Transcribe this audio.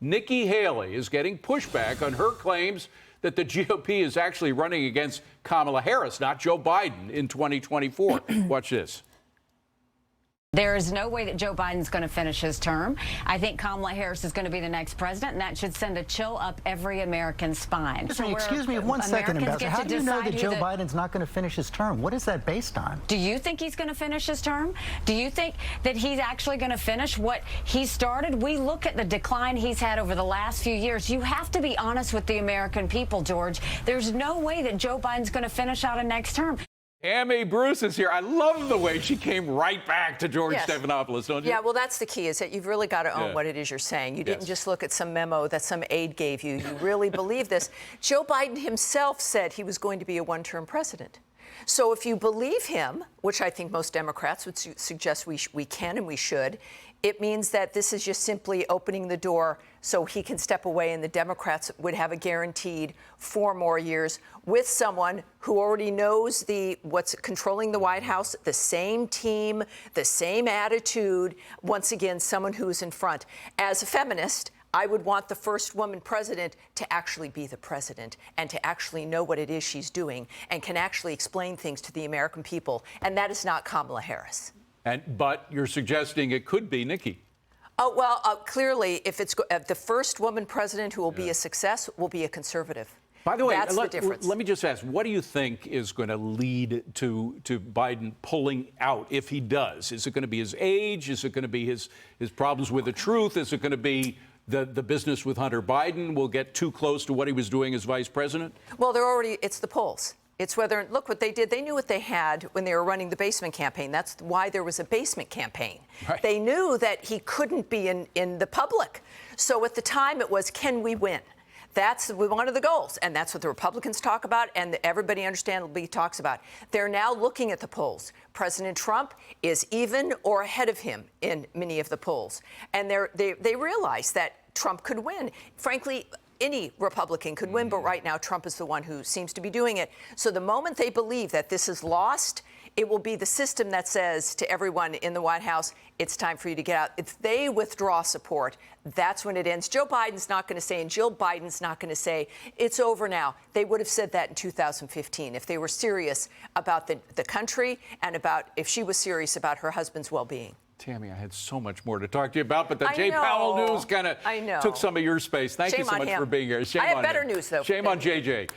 Nikki Haley is getting pushback on her claims that the GOP is actually running against Kamala Harris, not Joe Biden, in 2024. Watch this. There is no way that Joe Biden's going to finish his term. I think Kamala Harris is going to be the next president, and that should send a chill up every American's spine. Excuse me 1 second, Ambassador. How do you know that Joe Biden's not going to finish his term? What is that based on? Do you think he's going to finish his term? Do you think that he's actually going to finish what he started? We look at the decline he's had over the last few years. You have to be honest with the American people, George. There's no way that Joe Biden's going to finish out a next term. Tammy Bruce is here. I love the way she came right back to George Stephanopoulos, don't you? Yeah, well, that's the key, is that you've really got to own what it is you're saying. You didn't just look at some memo that some aide gave you. You really believe this. Joe Biden himself said he was going to be a one-term president. So if you believe him, which I think most Democrats would suggest we can and we should, it means that this is just simply opening the door so he can step away and the Democrats would have a guaranteed 4 more years with someone who already knows what's controlling the White House, the same team, the same attitude. Once again, someone who's in front. As a feminist, I would want the first woman president to actually be the president and to actually know what it is she's doing and can actually explain things to the American people. And that is not Kamala Harris. But you're suggesting it could be Nikki. Oh, well, clearly, if it's the first woman president who will be a success will be a conservative. By the way, that's the difference. Let me just ask, what do you think is going to lead to Biden pulling out if he does? Is it going to be his age? Is it going to be his problems with the truth? Is it going to be the business with Hunter Biden will get too close to what he was doing as vice president? Well, it's the polls. It's whether, look what they did. They knew what they had when they were running the basement campaign. That's why there was a basement campaign. Right. They knew that he couldn't be in the public. So at the time it was, can we win? That's one of the goals. And that's what the Republicans talk about and everybody understandably talks about. They're now looking at the polls. President Trump is even or ahead of him in many of the polls. And they realize that Trump could win. Frankly, any Republican could win, but right now Trump is the one who seems to be doing it. So the moment they believe that this is lost, it will be the system that says to everyone in the White House, it's time for you to get out. If they withdraw support, that's when it ends. Joe Biden's not going to say, and Jill Biden's not going to say, it's over now. They would have said that in 2015 if they were serious about the country and about if she was serious about her husband's well-being. Tammy, I had so much more to talk to you about, but the Jay Powell news kind of took some of your space. Thank you so much for being here. Shame I have on better him. news, though. Shame on JJ.